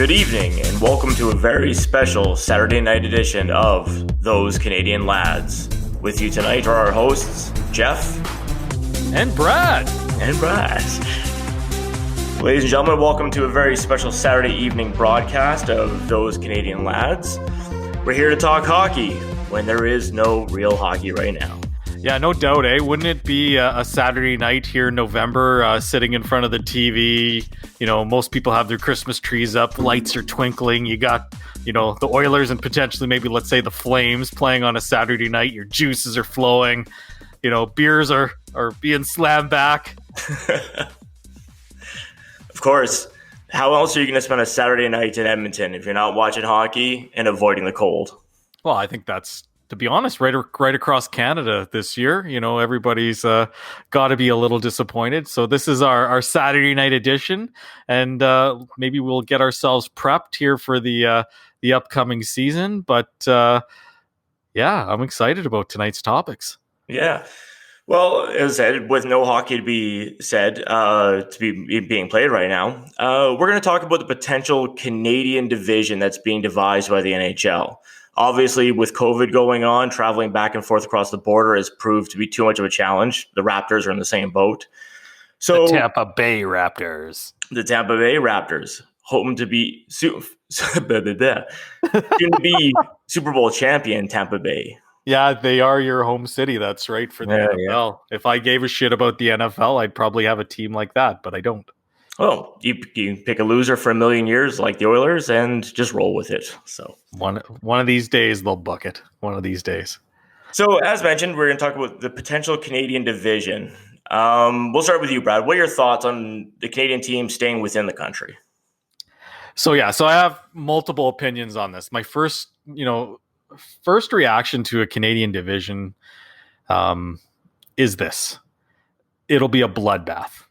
Good evening, and welcome to a very special Saturday night edition of Those Canadian Lads. With you tonight are our hosts, Jeff and Brad. Ladies and gentlemen, welcome to a very special Saturday evening broadcast of Those Canadian Lads. We're here to talk hockey when there is no real hockey right now. Yeah, no doubt, eh? Wouldn't it be a Saturday night here in November, sitting in front of the TV? You know, most people have their Christmas trees up, lights are twinkling. You got, you know, the Oilers and potentially maybe, let's say, the Flames playing on a Saturday night. Your juices are flowing. You know, beers are being slammed back. Of course. How else are you going to spend a Saturday night in Edmonton if you're not watching hockey and avoiding the cold? Well, I think that's, to be honest, right across Canada this year. You know, everybody's got to be a little disappointed. So this is our Saturday night edition, and maybe we'll get ourselves prepped here for the upcoming season. But yeah, I'm excited about tonight's topics. Yeah. Well, as I said, with no hockey to be said, to be being played right now, we're going to talk about the potential Canadian division that's being devised by the NHL. Obviously, with COVID going on, traveling back and forth across the border has proved to be too much of a challenge. The Raptors are in the same boat. So the Tampa Bay Raptors. Hoping to be soon to be Super Bowl champion Tampa Bay. Yeah, they are your home city. That's right, for the NFL. Yeah. If I gave a shit about the NFL, I'd probably have a team like that, but I don't. Well, you pick a loser for a million years like the Oilers and just roll with it. So one of these days they'll book it. One of these days. So as mentioned, we're going to talk about the potential Canadian division. We'll start with you, Brad. What are your thoughts on the Canadian team staying within the country? So I have multiple opinions on this. My first reaction to a Canadian division is this: it'll be a bloodbath.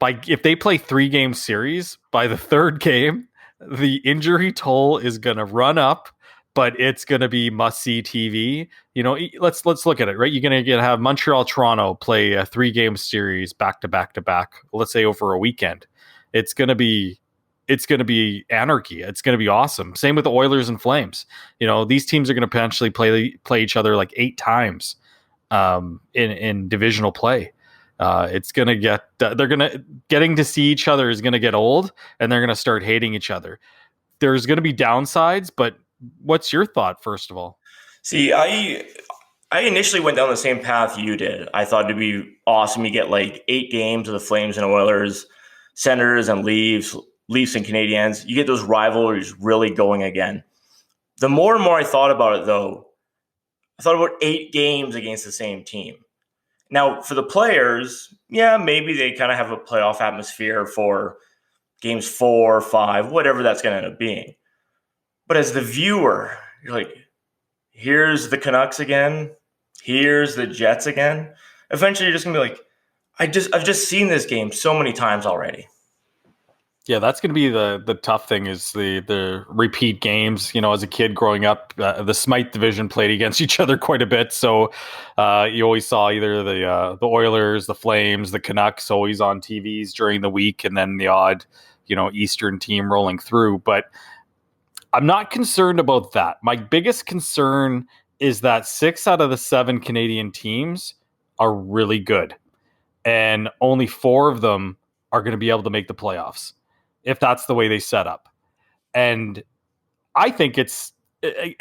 If they play 3-game series, by the third game, the injury toll is going to run up, but it's going to be must-see TV. You know, let's look at it, right? You're going to have Montreal-Toronto play a 3-game series back to back to back, let's say over a weekend. It's going to be anarchy. It's going to be awesome. Same with the Oilers and Flames. You know, these teams are going to potentially play each other like 8 times in divisional play. It's going to getting to see each other is going to get old, and they're going to start hating each other. There's going to be downsides, but what's your thought, first of all? See, I initially went down the same path you did. I thought it'd be awesome. You get like 8 games of the Flames and Oilers, Senators and Leafs and Canadiens. You get those rivalries really going again. The more and more I thought about it, though, I thought about 8 games against the same team. Now, for the players, yeah, maybe they kind of have a playoff atmosphere for games 4, 5, whatever that's going to end up being. But as the viewer, you're like, here's the Canucks again. Here's the Jets again. Eventually, you're just going to be like, I've just seen this game so many times already. Yeah, that's going to be the tough thing, is the repeat games. You know, as a kid growing up, the Smythe division played against each other quite a bit. So you always saw either the Oilers, the Flames, the Canucks always on TVs during the week, and then the odd, you know, Eastern team rolling through. But I'm not concerned about that. My biggest concern is that 6 out of the 7 Canadian teams are really good, and only 4 of them are going to be able to make the playoffs, if that's the way they set up. And I think it's,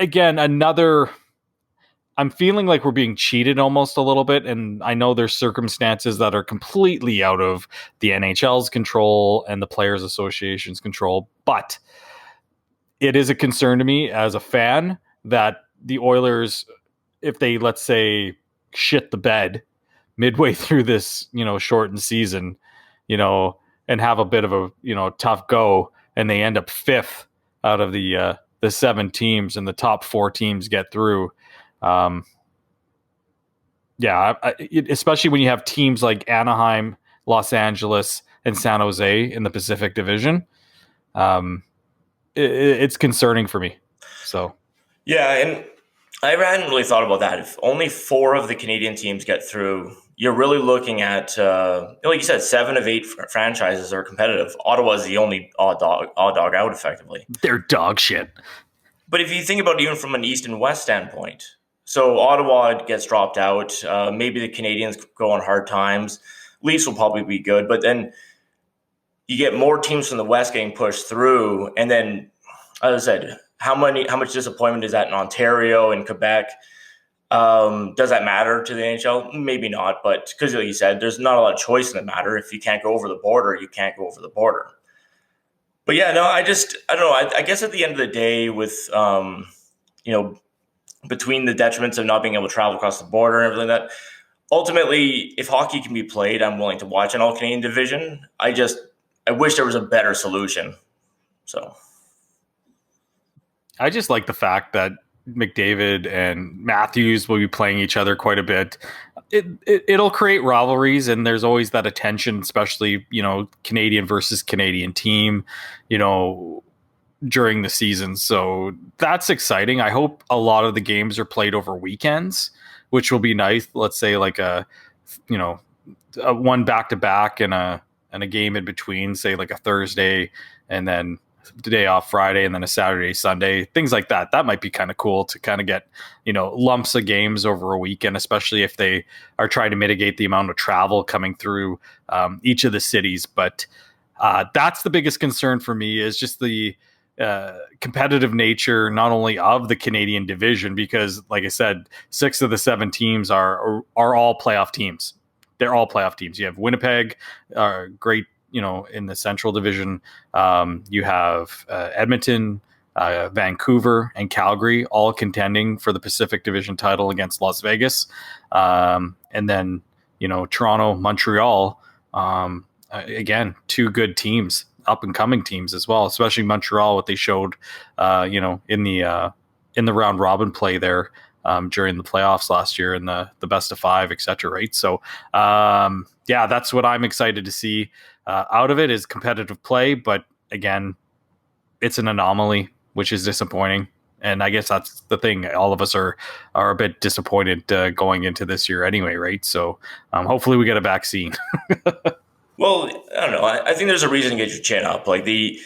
again, I'm feeling like we're being cheated almost a little bit. And I know there's circumstances that are completely out of the NHL's control and the Players Association's control. But it is a concern to me as a fan that the Oilers, if they, let's say, shit the bed midway through this, you know, shortened season, you know, and have a bit of a, you know, tough go, and they end up 5th out of the 7 teams, and the top 4 teams get through. Especially when you have teams like Anaheim, Los Angeles, and San Jose in the Pacific Division, it's concerning for me. So, yeah, and I hadn't really thought about that. If only 4 of the Canadian teams get through, you're really looking at, like you said, 7 of 8 franchises are competitive. Ottawa is the only odd dog out, effectively. They're dog shit. But if you think about it even from an East and West standpoint, so Ottawa gets dropped out. Maybe the Canadians go on hard times. Leafs will probably be good, but then you get more teams from the West getting pushed through, and then, as I said, how much disappointment is that in Ontario and Quebec? Does that matter to the NHL? Maybe not, but because, like you said, there's not a lot of choice in the matter. If you can't go over the border, you can't go over the border. But yeah, no, I don't know. I guess at the end of the day, with between the detriments of not being able to travel across the border and everything like that, ultimately, if hockey can be played, I'm willing to watch an all-Canadian division. I wish there was a better solution. So I just like the fact that McDavid and Matthews will be playing each other quite a bit. It'll create rivalries, and there's always that attention, especially, Canadian versus Canadian team, during the season. So that's exciting. I hope a lot of the games are played over weekends, which will be nice. Let's say like a one back-to-back and a game in between, say like a Thursday and then the day off Friday and then a Saturday, Sunday, things like that. That might be kind of cool to kind of get, lumps of games over a weekend, especially if they are trying to mitigate the amount of travel coming through each of the cities. But that's the biggest concern for me, is just the competitive nature, not only of the Canadian division, because like I said, 6 of the 7 teams are all playoff teams. They're all playoff teams. You have Winnipeg, great, in the Central Division. You have Edmonton, Vancouver, and Calgary all contending for the Pacific Division title against Las Vegas. And then, Toronto, Montreal, again, 2 good teams, up and coming teams as well, especially Montreal, what they showed, in the round robin play there during the playoffs last year in the best of 5, et cetera. Right. So, yeah, that's what I'm excited to see out of it, is competitive play. But again, it's an anomaly, which is disappointing. And I guess that's the thing. All of us are a bit disappointed going into this year anyway, right? So hopefully we get a vaccine. Well, I don't know. I think there's a reason to get your chin up. Like we've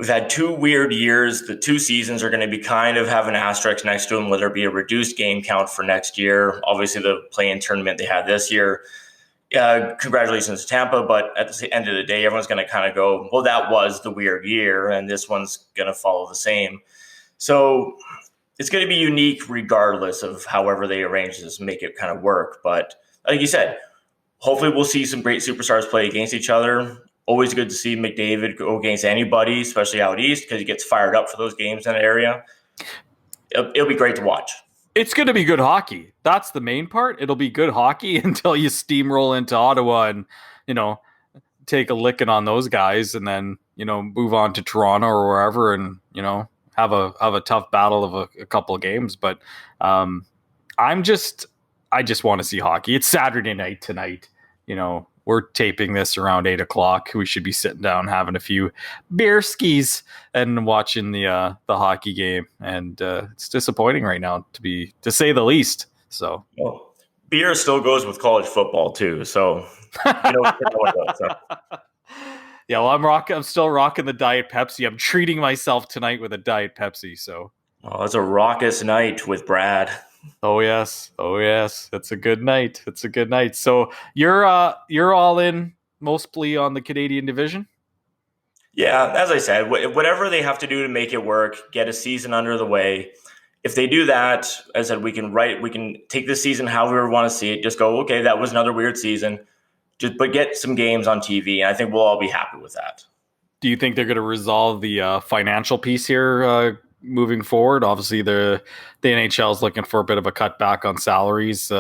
had 2 weird years. The 2 seasons are going to be kind of have an asterisk next to them, whether it be a reduced game count for next year. Obviously, the play-in tournament they had this year. Congratulations to Tampa, but at the end of the day, everyone's going to kind of go, well, that was the weird year, and this one's going to follow the same. So it's going to be unique regardless of however they arrange this, make it kind of work. But like you said, hopefully we'll see some great superstars play against each other. Always good to see McDavid go against anybody, especially out east, because he gets fired up for those games in that area. It'll be great to watch. It's going to be good hockey. That's the main part. It'll be good hockey until you steamroll into Ottawa and, take a licking on those guys, and then, move on to Toronto or wherever and, have a tough battle of a couple of games. But I just want to see hockey. It's Saturday night tonight. We're taping this around 8:00. We should be sitting down having a few beer skis and watching the hockey game. And it's disappointing right now, to say the least. So, well, beer still goes with college football too. So, so. Yeah, well, I'm still rocking the Diet Pepsi. I'm treating myself tonight with a Diet Pepsi. So, it's a raucous night with Brad. Oh yes. It's a good night. So you're all in mostly on the Canadian division? Yeah, as I said, whatever they have to do to make it work, get a season under the way. If they do that, as I said, we can take this season however we want to see it. Just go, okay, that was another weird season. But get some games on TV, and I think we'll all be happy with that. Do you think they're going to resolve the financial piece here moving forward? Obviously, the NHL is looking for a bit of a cutback on salaries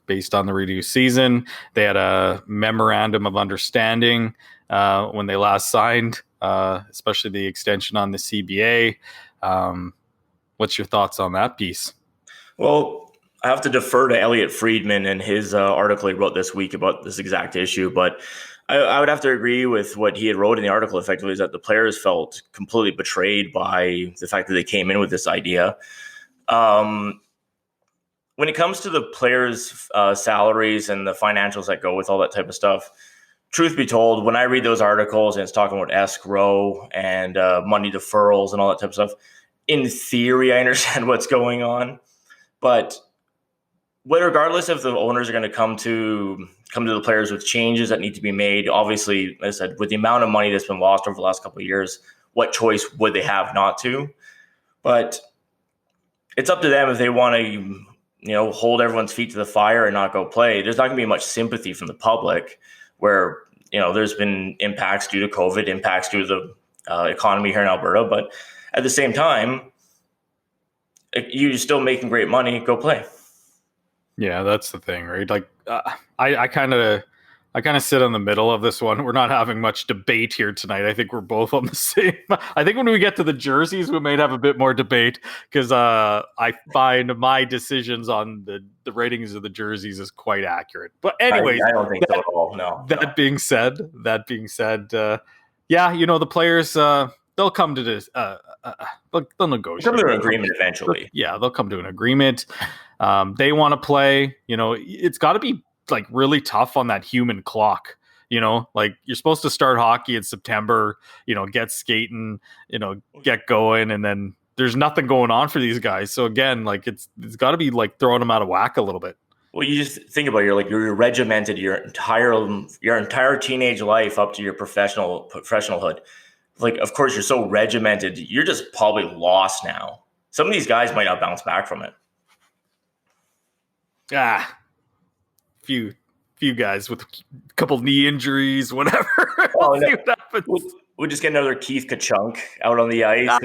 based on the reduced season. They had a memorandum of understanding when they last signed, especially the extension on the CBA. What's your thoughts on that piece? Well, I have to defer to Elliot Friedman and his article he wrote this week about this exact issue, but I would have to agree with what he had wrote in the article. Effectively, is that the players felt completely betrayed by the fact that they came in with this idea. I when it comes to the players' salaries and the financials that go with all that type of stuff, truth be told, when I read those articles and it's talking about escrow and money deferrals and all that type of stuff, in theory, I understand what's going on. But regardless if the owners are going to come to the players with changes that need to be made, obviously, like I said, with the amount of money that's been lost over the last couple of years, what choice would they have not to? But it's up to them if they want to, hold everyone's feet to the fire and not go play. There's not going to be much sympathy from the public where, there's been impacts due to COVID, impacts due to the economy here in Alberta. But at the same time, you're still making great money, go play. Yeah, that's the thing, right? Like, I kind of sit in the middle of this one. We're not having much debate here tonight. I think we're both on the same. I think when we get to the jerseys, we might have a bit more debate because I find my decisions on the ratings of the jerseys is quite accurate. But anyways, I don't think so at all. No. That being said, yeah, the players they'll come to this. They'll negotiate. Come to an agreement eventually. Yeah, they'll come to an agreement. They want to play. It's got to be like really tough on that human clock. Like you're supposed to start hockey in September. Get skating. Get going, and then there's nothing going on for these guys. So again, like it's got to be like throwing them out of whack a little bit. Well, you just think about it, you're regimented your entire teenage life up to your professionalhood. Like, of course, you're so regimented, you're just probably lost now. Some of these guys might not bounce back from it. Few guys with a couple knee injuries, whatever. We'll see what happens. We'll just get another Keith Kachunk out on the ice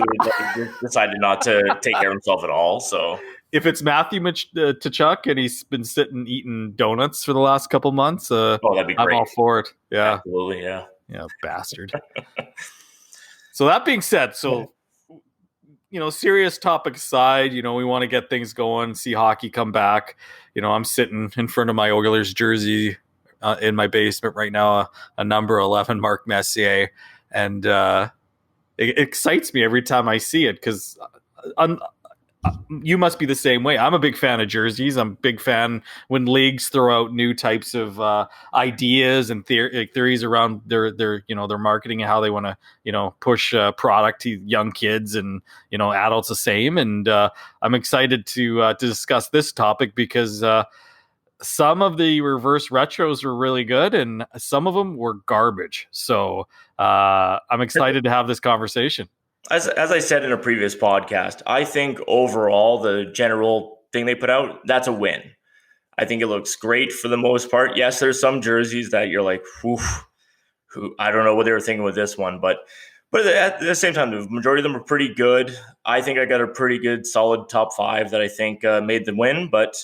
who decided not to take care of himself at all. So if it's Matthew Tkachuk and he's been sitting eating donuts for the last couple months, that'd be great. I'm all for it. Yeah, absolutely. Yeah, bastard. So that being said, serious topic aside, we want to get things going, see hockey come back. I'm sitting in front of my Oilers jersey in my basement right now, a number 11 Mark Messier, and it excites me every time I see it because you must be the same way. I'm a big fan of jerseys. I'm a big fan when leagues throw out new types of ideas and theories around their marketing and how they want to push product to young kids and adults the same. And I'm excited to discuss this topic because some of the reverse retros were really good and some of them were garbage. So I'm excited to have this conversation. As I said in a previous podcast, I think overall the general thing they put out, that's a win. I think it looks great for the most part. Yes, there's some jerseys that you're like, I don't know what they were thinking with this one, but at the same time, the majority of them are pretty good. I think I got a pretty good, solid top 5 that I think made the win. But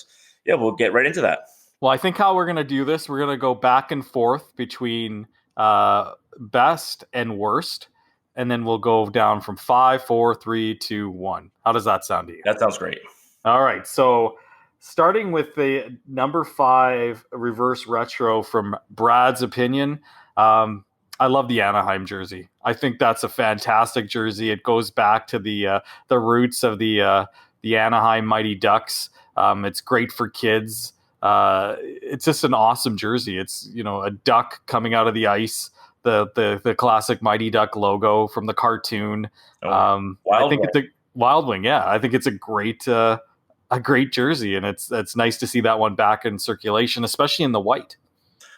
yeah, we'll get right into that. Well, I think how we're going to do this, we're going to go back and forth between best and worst. And then we'll go down from 5, 4, 3, 2, 1. How does that sound to you? That sounds great. All right. So starting with the number 5 reverse retro from Brad's opinion, I love the Anaheim jersey. I think that's a fantastic jersey. It goes back to the roots of the Anaheim Mighty Ducks. It's great for kids. It's just an awesome jersey. It's a duck coming out of the ice. The classic Mighty Duck logo from the cartoon. I think it's a Wild Wing. Yeah, I think it's a great jersey, and it's nice to see that one back in circulation, especially in the white.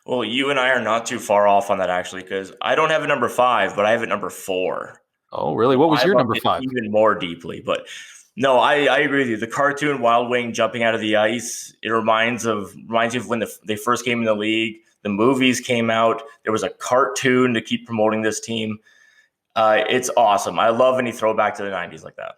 Well, you and I are not too far off on that actually, because I don't have a number 5, but I have it number 4. Oh, really? What was your number 5? Even more deeply, but no, I agree with you. The cartoon Wild Wing jumping out of the ice, it reminds you of when they first came in the league. The movies came out. There was a cartoon to keep promoting this team. It's awesome. I love any throwback to the 90s like that.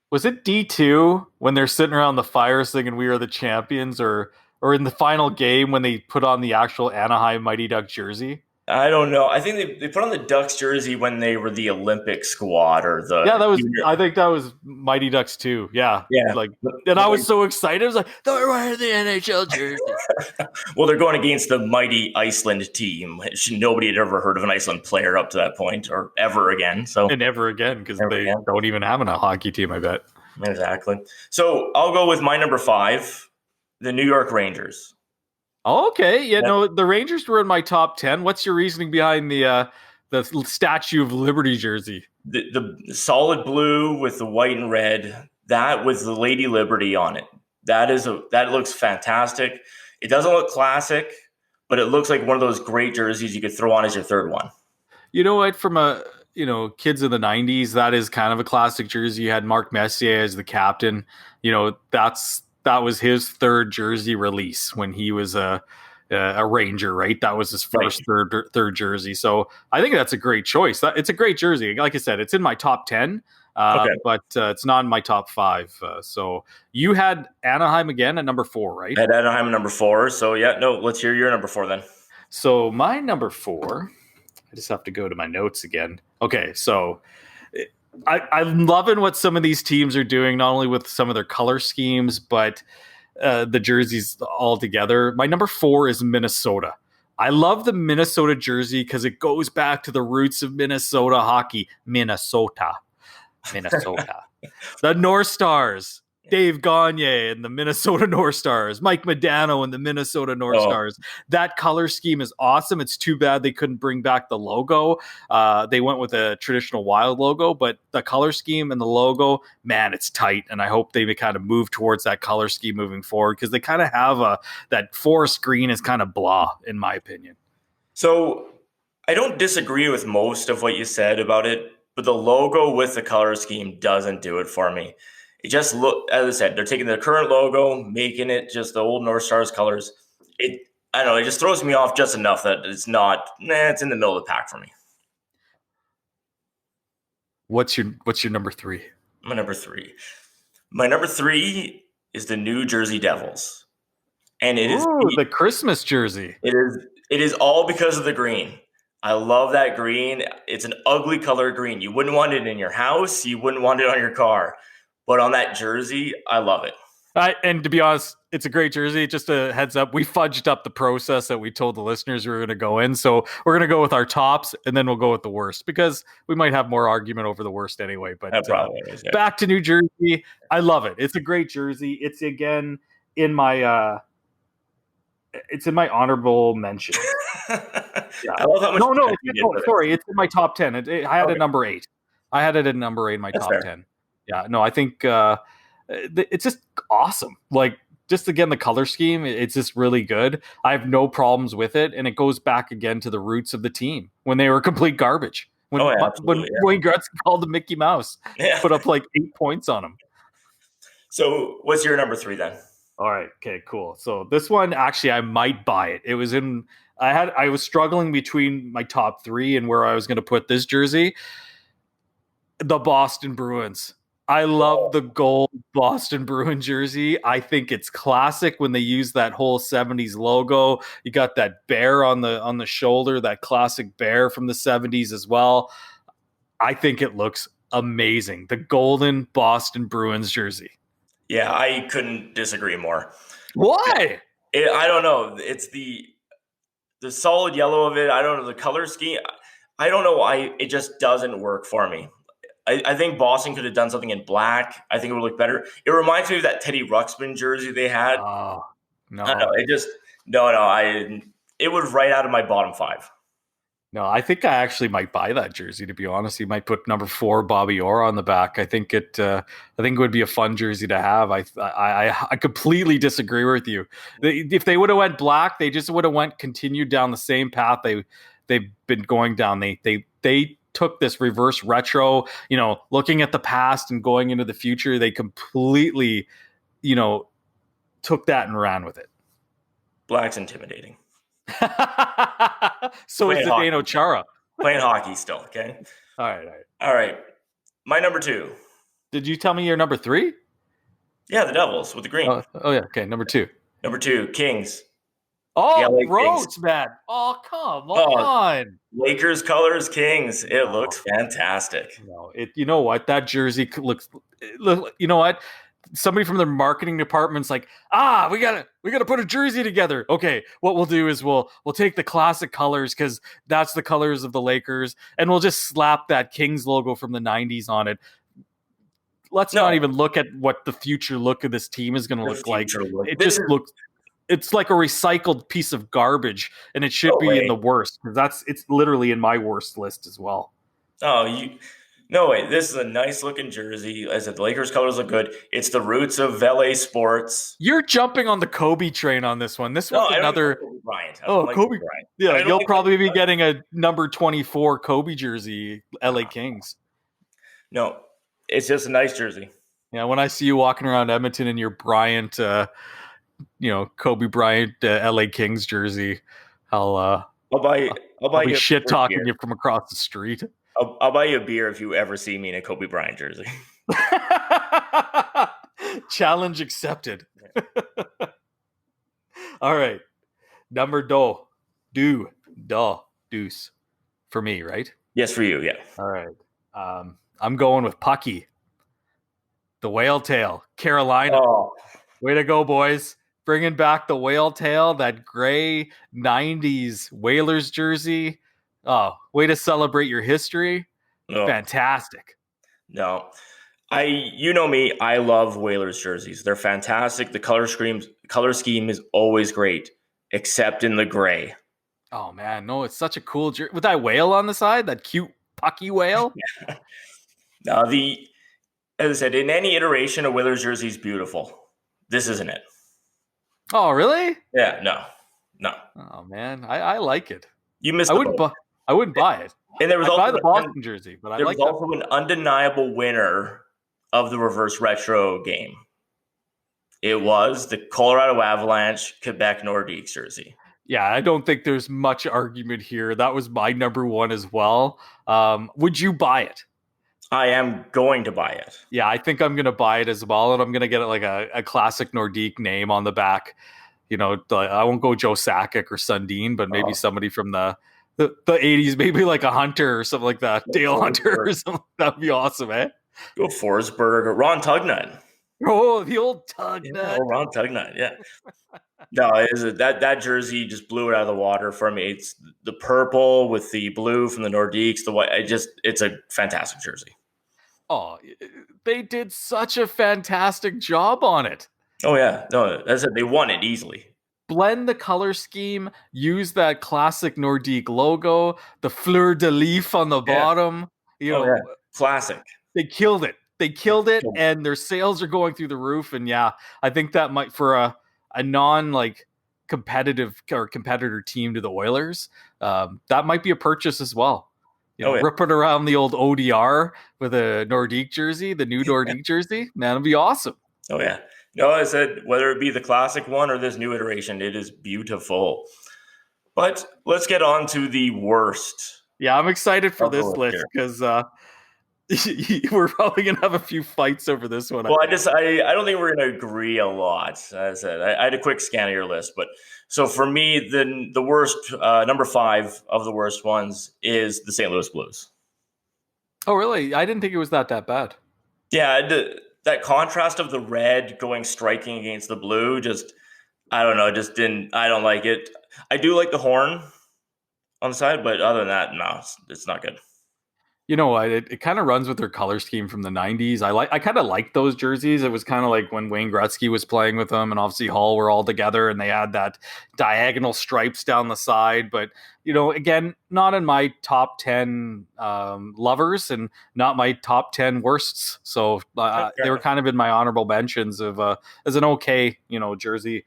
Was it D2 when they're sitting around the fire singing "We Are the Champions," or in the final game when they put on the actual Anaheim Mighty Duck jersey? I don't know. I think they put on the Ducks jersey when they were the Olympic squad or the I think that was Mighty Ducks too. Yeah. I was so excited. I was like, they're wearing the NHL jersey. Well, they're going against the mighty Iceland team. Nobody had ever heard of an Iceland player up to that point or ever again. And ever again because they don't even have a hockey team, I bet. Exactly. So I'll go with my number 5. The New York Rangers. Oh, okay. Yeah, Yep. no, the Rangers were in my top 10. What's your reasoning behind the Statue of Liberty jersey? The solid blue with the white and red, that with the Lady Liberty on it. That looks fantastic. It doesn't look classic, but it looks like one of those great jerseys you could throw on as your third one. You know what? From kids in the '90s, that is kind of a classic jersey. You had Mark Messier as the captain. That was his third jersey release when he was a Ranger, right? That was his first third jersey. So I think that's a great choice. It's a great jersey. Like I said, it's in my top 10, but it's not in my top 5. So you had Anaheim again at number 4, right? At Anaheim number 4. So yeah, no, let's hear your number 4 then. So my number 4, I just have to go to my notes again. Okay, so I'm loving what some of these teams are doing, not only with some of their color schemes, but the jerseys all together. My number 4 is Minnesota. I love the Minnesota jersey because it goes back to the roots of Minnesota hockey. Minnesota. The North Stars. Dave Gagne and the Minnesota North Stars. Mike Modano and the Minnesota North Stars. That color scheme is awesome. It's too bad they couldn't bring back the logo. They went with a traditional Wild logo, but the color scheme and the logo, man, it's tight. And I hope they kind of move towards that color scheme moving forward because they kind of have that forest green is kind of blah, in my opinion. So I don't disagree with most of what you said about it, but the logo with the color scheme doesn't do it for me. It just as I said, they're taking the current logo, making it just the old North Stars colors. I don't know, it just throws me off just enough that it's not, it's in the middle of the pack for me. What's your number 3? My number 3. My number 3 is the New Jersey Devils. And it is the Christmas jersey. It is all because of the green. I love that green. It's an ugly color green. You wouldn't want it in your house. You wouldn't want it on your car. But on that jersey, I love it. And to be honest, it's a great jersey. Just a heads up, we fudged up the process that we told the listeners we were going to go in. So we're going to go with our tops, and then we'll go with the worst because we might have more argument over the worst anyway. But is, yeah. Back to New Jersey, I love it. It's a great jersey. It's again in my it's in my honorable mention. Yeah. I love how much. Sorry, it's in my top 10. I had it at number 8. I had it at number 8 in my top 10. Yeah, no, I think it's just awesome. Like, just again, the color scheme, it's just really good. I have no problems with it, and it goes back again to the roots of the team when they were complete garbage. When Wayne Gretzky called them Mickey Mouse, put up like 8 points on him. So, what's your number 3 then? All right, okay, cool. So this one, actually, I might buy it. It was in. I was struggling between my top 3 and where I was going to put this jersey. The Boston Bruins. I love the gold Boston Bruin jersey. I think it's classic when they use that whole 70s logo. You got that bear on the shoulder, that classic bear from the 70s as well. I think it looks amazing. The golden Boston Bruins jersey. Yeah, I couldn't disagree more. Why? I don't know. It's the solid yellow of it. I don't know the color scheme. I don't know why it just doesn't work for me. I think Boston could have done something in black. I think it would look better. It reminds me of that Teddy Ruxpin jersey they had. Oh, no. I don't know. It was right out of my bottom 5. No, I think I actually might buy that jersey, to be honest. You might put number 4 Bobby Orr on the back. I think it would be a fun jersey to have. I completely disagree with you. If they would have went black, they just would have continued down the same path they've been going down. They took this reverse retro, looking at the past and going into the future. They completely, took that and ran with it. Black's intimidating. So is Zdeno Chara. Playing hockey still, okay? All right. My number 2. Did you tell me your number 3? Yeah, the Devils with the green. Oh yeah, okay, number 2. Number 2, Kings. Oh, Rhodes, man. Oh, come on. Lakers colors, Kings. It looks fantastic. No, you know what? That jersey looks. You know what? Somebody from the marketing department's like, we gotta put a jersey together. Okay, what we'll do is we'll take the classic colors because that's the colors of the Lakers, and we'll just slap that Kings logo from the '90s on it. let's No, not even look at what the future look of this team is going to the look like. future look. It This just is looks. It's like a recycled piece of garbage, and it should no be in way. the worst. It's literally in my worst list as well. Oh, no way. This is a nice looking jersey. As I said, the Lakers colors look good. It's the roots of LA sports. You're jumping on the Kobe train on this one. This No, one's I don't even like another. Kobe Bryant. I don't Oh, like Kobe. Kobe Bryant. Yeah, I don't you'll like Kobe probably be Bryant. getting a number 24 Kobe jersey, LA Kings. No, it's just a nice jersey. Yeah, when I see you walking around Edmonton in your Bryant, Kobe Bryant LA Kings jersey, I'll I'll buy. I'll buy I'll be you a shit beer. talking you from across the street. I'll buy you a beer if you ever see me in a Kobe Bryant jersey. Challenge accepted. All right. Number deuce for me, right? Yes, for you. Yeah. All right. I'm going with Pucky, the whale tail, Carolina. Oh, Way to go, boys. Bringing back the whale tail, that gray 90s Whalers jersey. Oh, way to celebrate your history. no, Fantastic. no. You know me. I love Whalers jerseys. They're fantastic. The color scheme is always great, except in the gray. Oh, man. No, it's such a cool jersey. With that whale on the side, that cute Pucky whale. Now, as I said, in any iteration, a Whalers jersey is beautiful. This isn't it. Oh, really? Yeah, no. Oh, man. I like it. You missed I the wouldn't boat. I wouldn't buy it. And there was I'd buy also the Boston jersey, but I there like was that. also an undeniable winner of the reverse retro game. It was the Colorado Avalanche Quebec Nordiques jersey. Yeah, I don't think there's much argument here. That was my number one as well. Would you buy it? I am going to buy it. Yeah, I think I'm going to buy it as well, and I'm going to get it like a classic Nordique name on the back. I won't go Joe Sakic or Sundin, but maybe somebody from the 80s, maybe like a Hunter or something like that. Dale Hunter or something. That would be awesome, eh? Go Forsberg or Ron Tugnut. Oh, the old Tug Yeah, Nut. Ron Tugnut, yeah. No, that jersey just blew it out of the water for me. It's the purple with the blue from the Nordiques, the white. It's a fantastic jersey. Oh, they did such a fantastic job on it. Oh yeah, no, as I said, they won it easily. Blend the color scheme, use that classic Nordique logo, the fleur de lis on the bottom. Classic. They killed it. They killed it, and their sales are going through the roof. And yeah, I think that might, for a non competitive or competitor team to the Oilers, that might be a purchase as well. Rip it around the old ODR with a Nordique jersey, the new Nordique jersey, man, it'd be awesome. Oh yeah. No, I said whether it be the classic one or this new iteration, it is beautiful. But let's get on to the worst. Yeah, I'm excited for this list because we're probably gonna have a few fights over this one. Well, I don't think we're gonna agree a lot. As I said, I had a quick scan of your list, but so for me, the worst number 5 of the worst ones is the St. Louis Blues. Oh, really? I didn't think it was that bad. Yeah, that contrast of the red striking against the blue, I don't know, I don't like it. I do like the horn on the side, but other than that, no, it's not good. You know what? It kind of runs with their color scheme from the 90s. I kind of like those jerseys. It was kind of like when Wayne Gretzky was playing with them, and obviously Hull were all together, and they had that diagonal stripes down the side. But again, not in my top 10 lovers, and not my top 10 worsts. So they were kind of in my honorable mentions of as an okay jersey.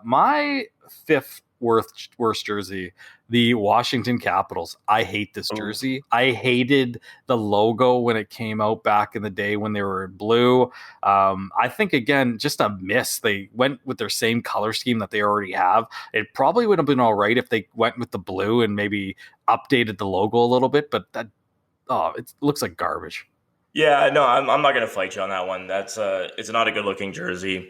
My 5th worst jersey, the Washington Capitals. I hate this jersey. I hated the logo when it came out back in the day when they were in blue. I think, again, just a miss. They went with their same color scheme that they already have. It probably would have been all right if they went with the blue and maybe updated the logo a little bit, but it looks like garbage. Yeah, no, I'm not going to fight you on that one. It's not a good looking jersey.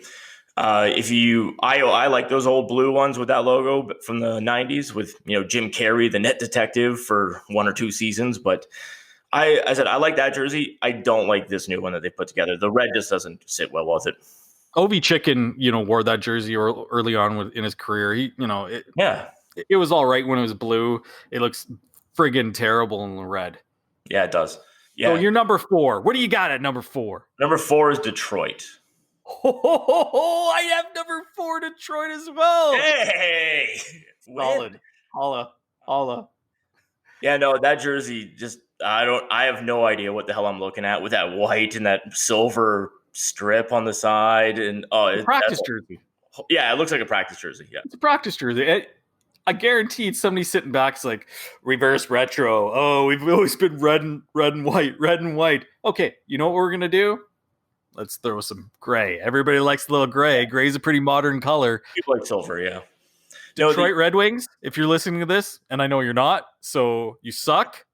I like those old blue ones with that logo from the 90s with, Jim Carrey, the net detective for 1 or 2 seasons. But I said, I like that jersey. I don't like this new one that they put together. The red just doesn't sit well with it. Ovi Chicken, wore that jersey early on in his career. It was all right when it was blue. It looks friggin' terrible in the red. Yeah, it does. Yeah. So you're number 4. What do you got at number 4? Number 4 is Detroit. Oh, I have number 4 Detroit as well. Hey, Solid. Holla. Yeah, no, that jersey just I have no idea what the hell I'm looking at with that white and that silver strip on the side and Practice jersey. Yeah, it looks like a practice jersey. Yeah. It's a practice jersey. I guarantee somebody sitting back is like, reverse retro. Oh, we've always been red and white. Okay, you know what we're gonna do? Let's throw some gray. Everybody likes a little gray. Gray's a pretty modern color. People like silver, yeah. Detroit Red Wings, if you're listening to this, and I know you're not, so you suck,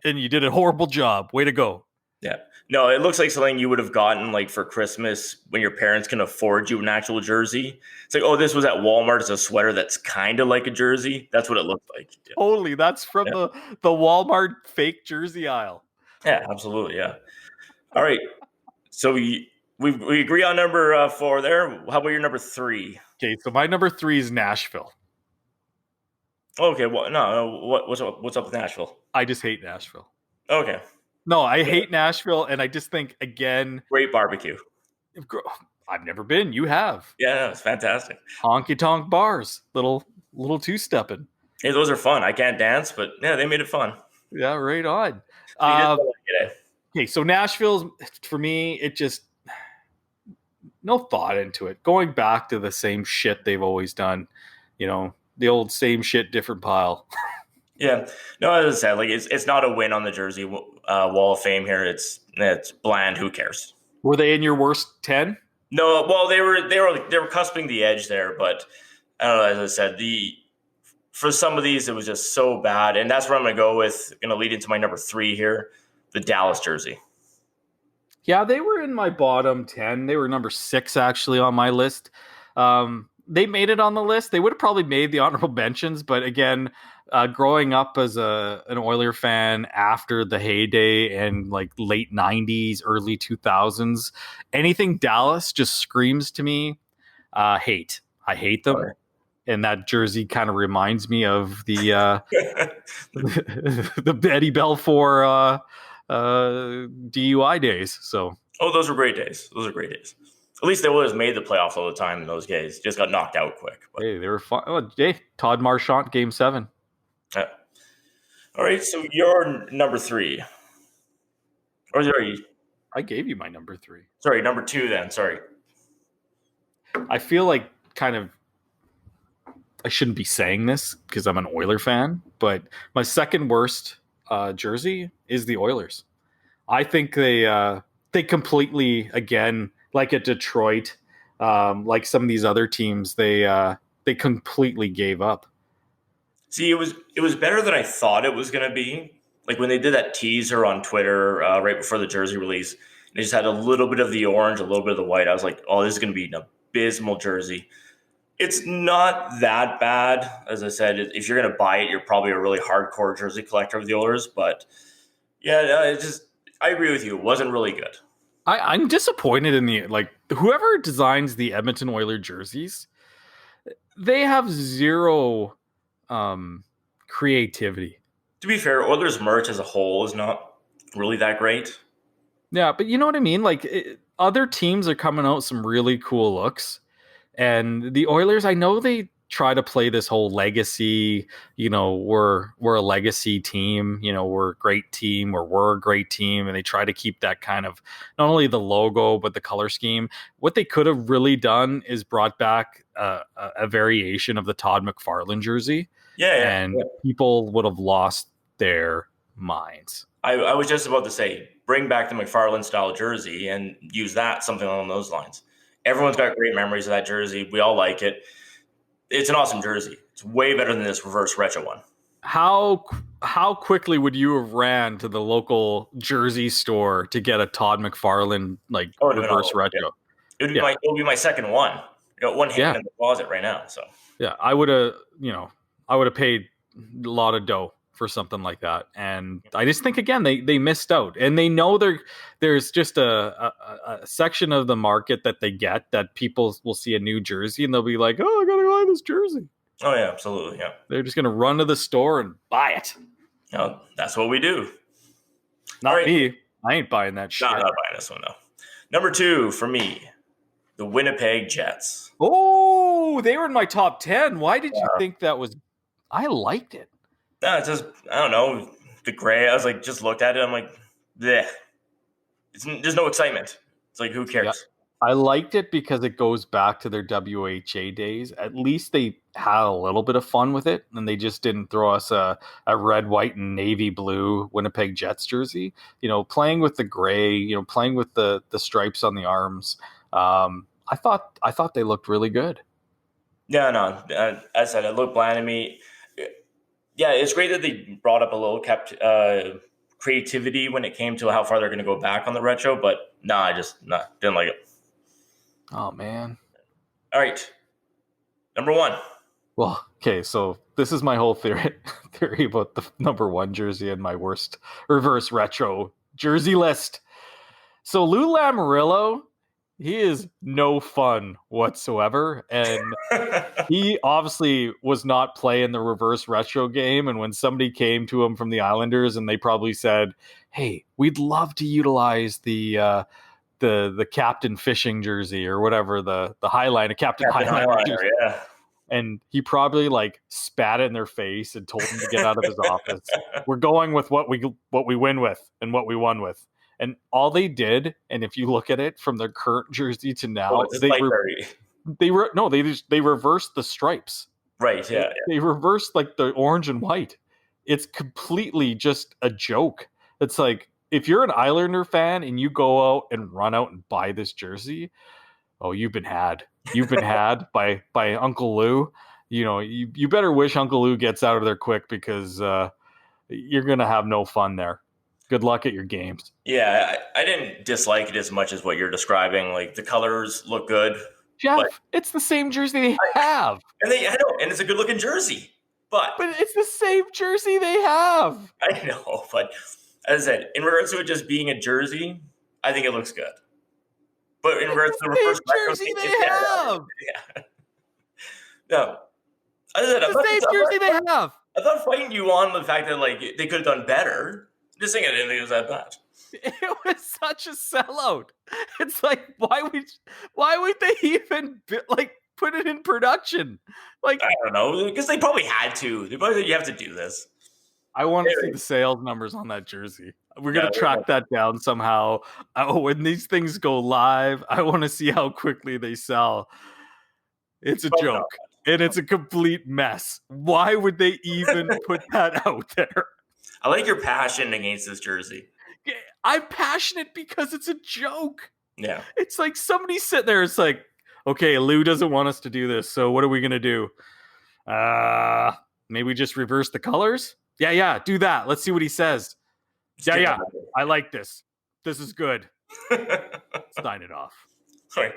and you did a horrible job. Way to go. Yeah. No, it looks like something you would have gotten like for Christmas when your parents can afford you an actual jersey. It's like, oh, this was at Walmart. It's a sweater that's kind of like a jersey. That's what it looked like. Yeah. Totally. That's from the Walmart fake jersey aisle. Yeah, absolutely. Yeah. All right. So we agree on number 4 there. How about your number 3? Okay, so my number 3 is Nashville. Okay. Well, no. What's up with Nashville? I just hate Nashville. Okay. No, I hate Nashville, and I just think, again... Great barbecue. I've never been. You have. Yeah, no, it's fantastic. Honky-tonk bars. Little two-stepping. Hey, those are fun. I can't dance, but yeah, they made it fun. Yeah, right on. Okay, so Nashville's, for me, it just... No thought into it. Going back to the same shit they've always done. You know, the old same shit, different pile. Yeah, no, as I said, like it's not a win on the jersey wall of fame here. It's bland. Who cares? Were they in your worst 10? No, well they were cusping the edge there, but I don't know. As I said, for some of these it was just so bad, and that's where I'm going to go with. Going to lead into my number 3 here, the Dallas jersey. Yeah, they were in my bottom 10. They were number 6 actually on my list. They made it on the list. They would have probably made the honorable mentions, but again, growing up as an Oiler fan after the heyday and like late 90s, early 2000s, anything Dallas just screams to me hate. I hate them. Right. And that jersey kind of reminds me of the the Eddie Belfour DUI days. So, those were great days. At least they would have made the playoffs all the time in those days. Just got knocked out quick. But. Hey, they were fun. Oh, hey, Todd Marchant, Game 7. Yeah. All right, so you're number 3. Or sorry. I gave you my number 3. Sorry, number 2 then. Sorry. I feel like kind of I shouldn't be saying this because I'm an Oiler fan, but my second worst jersey is the Oilers. I think they completely, again, like at Detroit, like some of these other teams, they completely gave up. See, it was better than I thought it was going to be. Like when they did that teaser on Twitter right before the jersey release, they just had a little bit of the orange, a little bit of the white. I was like, oh, this is going to be an abysmal jersey. It's not that bad. As I said, if you're going to buy it, you're probably a really hardcore jersey collector of the Oilers. But yeah, I agree with you. It wasn't really good. I'm disappointed in whoever designs the Edmonton Oilers jerseys, they have zero creativity. To be fair, Oilers merch as a whole is not really that great. Yeah, but you know what I mean? Other teams are coming out with some really cool looks. And the Oilers, I know they try to play this whole legacy, we're a legacy team, we're a great team, or we're a great team. And they try to keep that kind of, not only the logo, but the color scheme. What they could have really done is brought back a variation of the Todd McFarlane jersey. Yeah. People would have lost their minds. I was just about to say, bring back the McFarlane style jersey and use that, something along those lines. Everyone's got great memories of that jersey. We all like it. It's an awesome jersey. It's way better than this reverse retro one. How quickly would you have ran to the local jersey store to get a Todd McFarlane reverse retro? Yeah. It would be my second one. One hanging in the closet right now. So yeah, I would have paid a lot of dough for something like that. And I just think, again, they missed out, and they know there's just a section of the market that they get that people will see a new jersey and they'll be like, oh, I gotta buy this jersey. Oh yeah, absolutely. Yeah. They're just going to run to the store and buy it. That's what we do. Not me. I ain't buying that shit. No, I'm not buying this one though. Number 2 for me, the Winnipeg Jets. Oh, they were in my top 10. Why did you think that was? I liked it. No, it's just, I don't know, the gray. I was like, just looked at it. I'm like, bleh. There's no excitement. It's like, who cares? Yeah. I liked it because it goes back to their WHA days. At least they had a little bit of fun with it, and they just didn't throw us a red, white, and navy blue Winnipeg Jets jersey. Playing with the gray, playing with the stripes on the arms. I thought they looked really good. Yeah, no. As I said, it looked bland to me. Yeah, it's great that they brought up a little creativity when it came to how far they're going to go back on the retro, but I just didn't like it. Oh, man. All right. Number 1. Well, okay, so this is my whole theory about the number 1 jersey and my worst reverse retro jersey list. So Lou Lamoriello, he is no fun whatsoever, and he obviously was not playing the reverse retro game. And when somebody came to him from the Islanders and they probably said, "Hey, we'd love to utilize the Captain Fishing jersey or whatever, the Highliner, Captain Highliner jersey." Yeah. And he probably spat it in their face and told them to get out of his office. We're going with what we win with and what we won with. And all they did, and if you look at it from their current jersey to now, they reversed the stripes. Right, yeah. They reversed the orange and white. It's completely just a joke. It's like, if you're an Islander fan and you go out and run out and buy this jersey, oh, you've been had. You've been had by Uncle Lou. You better wish Uncle Lou gets out of there quick, because you're going to have no fun there. Good luck at your games. Yeah, I didn't dislike it as much as what you're describing. Like, the colors look good. Jeff, it's the same jersey they have. And I know, and it's a good looking jersey. But it's the same jersey they have. I know, but as I said, in regards to it just being a jersey, I think it looks good. But in regards to the reverse jersey they have. Yeah. No. As I said, the same jersey they have. I'm not fighting you on the fact that they could have done better. Just saying I didn't think it was that bad. It was such a sellout. It's like, why would they even put it in production? I don't know, because they probably had to. They probably said, you have to do this. I want to see the sales numbers on that jersey. We're going to track that down somehow. When these things go live, I want to see how quickly they sell. It's a joke. And it's a complete mess. Why would they even put that out there? I like your passion against this jersey. I'm passionate because it's a joke. Yeah. It's like somebody sitting there. It's like, okay, Lou doesn't want us to do this, so what are we going to do? Maybe just reverse the colors? Yeah, do that. Let's see what he says. Yeah, I like this. This is good. Sign it off. Sorry.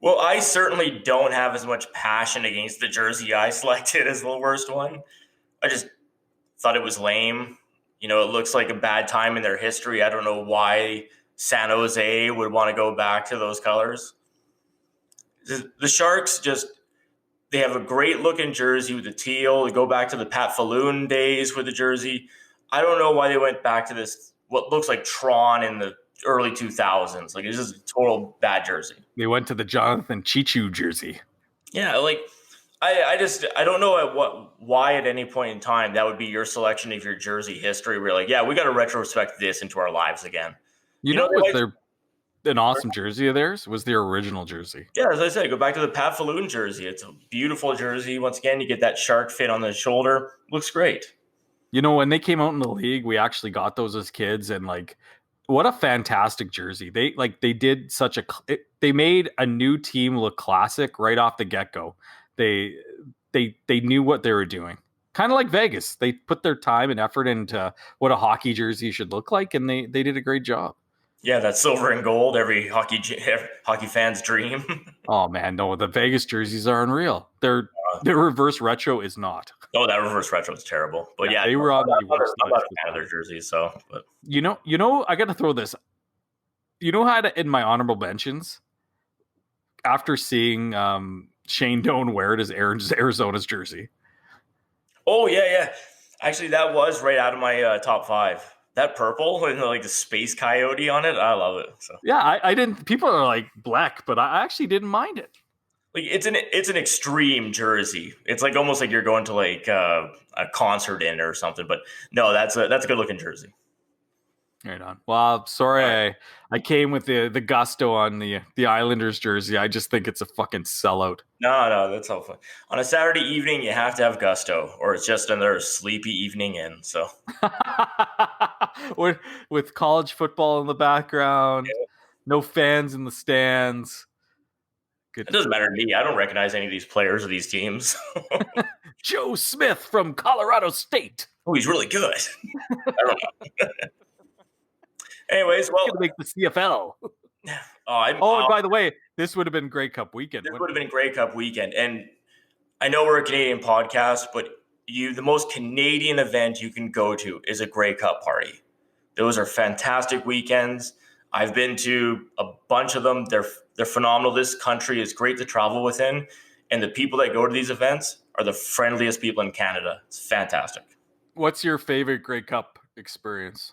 Well, I certainly don't have as much passion against the jersey I selected as the worst one. I just thought it was lame. It looks like a bad time in their history. I don't know why San Jose would want to go back to those colors. The Sharks they have a great looking jersey with the teal. They go back to the Pat Falloon days with the jersey. I don't know why they went back to this, what looks like Tron in the early 2000s. It's just a total bad jersey. They went to the Jonathan Chichu jersey. Yeah, I don't know why at any point in time that would be your selection of your jersey history. We're like, yeah, we got to retrospect this into our lives again. Was an awesome jersey of theirs? Was their original jersey? Yeah, as I said, go back to the Pat Falloon jersey. It's a beautiful jersey. Once again, you get that shark fin on the shoulder. Looks great. When they came out in the league, we actually got those as kids, and what a fantastic jersey. They did they made a new team look classic right off the get-go. They knew what they were doing. Kind of like Vegas. They put their time and effort into what a hockey jersey should look like, and they did a great job. Yeah, that silver and gold, every hockey fan's dream. Oh man, no, the Vegas jerseys are unreal. Their reverse retro is not. Oh, that reverse retro is terrible. But yeah, they were on the worst side of their jerseys. So, but I got to throw this. How in my honorable mentions, after seeing Shane Doan wear it as Arizona's jersey. Oh yeah. Actually, that was right out of my top 5. that purple and like the space coyote on it, I love it. So Yeah, I didn't. People are like black, but I actually didn't mind it. like it's an extreme jersey. It's like almost like you're going to like a concert in or something. But no, that's a good looking jersey. Right on. Well, sorry, I came with the gusto on the Islanders jersey. I just think it's a fucking sellout. No, that's all fun. On a Saturday evening, you have to have gusto, or it's just another sleepy evening in. So with college football in the background, no fans in the stands. Good. It doesn't matter to me. I don't recognize any of these players or these teams. Joe Smith from Colorado State. Oh, he's really good. I don't know. Anyways, well, gonna make the CFL. And by the way, this would have been Grey Cup weekend. This would have been Grey Cup weekend, and I know we're a Canadian podcast, but the most Canadian event you can go to is a Grey Cup party. Those are fantastic weekends. I've been to a bunch of them. They're phenomenal. This country is great to travel within, and the people that go to these events are the friendliest people in Canada. It's fantastic. What's your favorite Grey Cup experience?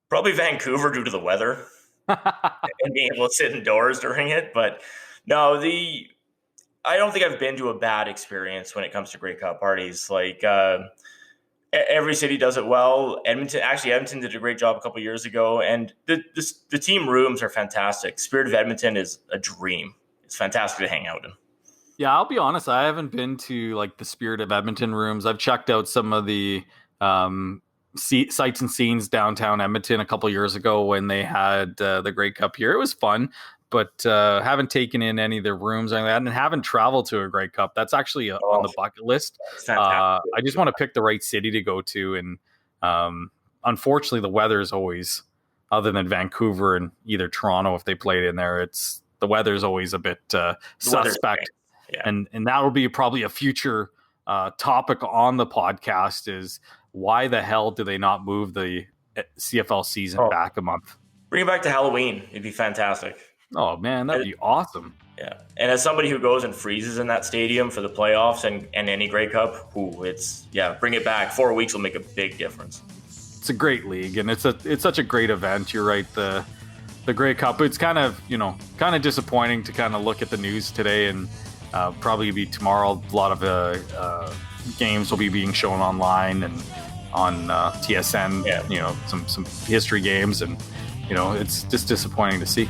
Probably Vancouver due to the weather and being able to sit indoors during it. But no, I don't think I've been to a bad experience when it comes to Grey Cup parties. Like every city does it well. Edmonton did a great job a couple years ago, and the team rooms are fantastic. Spirit of Edmonton is a dream. It's fantastic to hang out in. Yeah, I'll be honest. I haven't been to like the Spirit of Edmonton rooms. I've checked out some of the sights and scenes downtown Edmonton a couple years ago when they had the Grey Cup here. It was fun, but haven't taken in any of their rooms or that, and haven't traveled to a Grey Cup. That's actually on the bucket list. I just want to pick the right city to go to, and unfortunately, the weather is always, other than Vancouver and either Toronto if they played in there, the weather is always a bit suspect. Yeah. And that will be probably a future topic on the podcast is why the hell do they not move the CFL season back a month? Bring it back to Halloween. It'd be fantastic. Oh, man, that'd be awesome. Yeah. And as somebody who goes and freezes in that stadium for the playoffs and any Grey Cup, bring it back. 4 weeks will make a big difference. It's a great league, and it's such a great event. You're right. The Grey Cup, it's kind of disappointing to kind of look at the news today, and probably be tomorrow. A lot of games will be being shown online and on TSN. Yeah. Some history games, and it's just disappointing to see.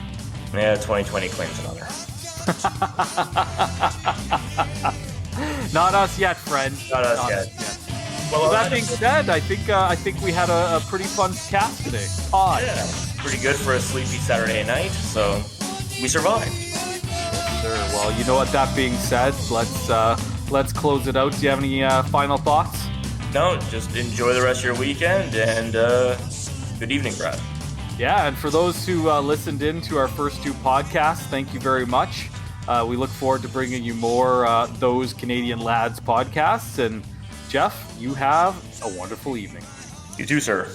Yeah, 2020 claims another. Not us yet, friend. Not us yet. Well, with that being said, I think we had a pretty fun cast today. Yeah, pretty good for a sleepy Saturday night. So we survived. Sure. Well, with that being said, let's close it out. Do you have any final thoughts? No, just enjoy the rest of your weekend, and good evening, Brad. Yeah, and for those who listened in to our first two podcasts, thank you very much. We look forward to bringing you more Those Canadian Lads podcasts. And Jeff, you have a wonderful evening. You too, sir.